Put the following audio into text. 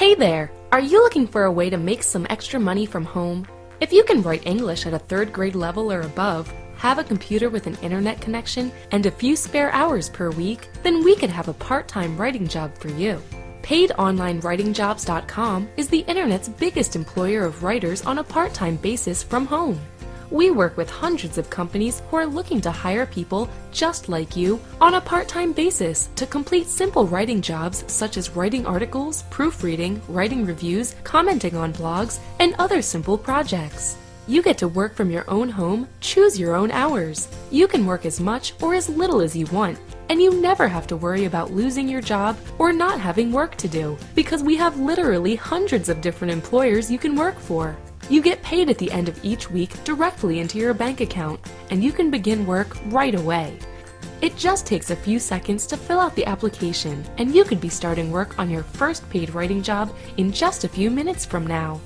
Hey there! Are you looking for a way to make some extra money from home? If you can write English at a 3rd grade level or above, have a computer with an internet connection, and a few spare hours per week, then we could have a part-time writing job for you. PaidOnlineWritingJobs.com is the internet's biggest employer of writers on a part-time basis from home. We work with hundreds of companies who are looking to hire people just like you on a part-time basis to complete simple writing jobs such as writing articles, proofreading, writing reviews, commenting on blogs, and other simple projects. You get to work from your own home, choose your own hours. You can work as much or as little as you want, and you never have to worry about losing your job or not having work to do, because we have literally hundreds of different employers you can work for. You get paid at the end of each week directly into your bank account, and you can begin work right away. It just takes a few seconds to fill out the application, and you could be starting work on your first paid writing job in just a few minutes from now.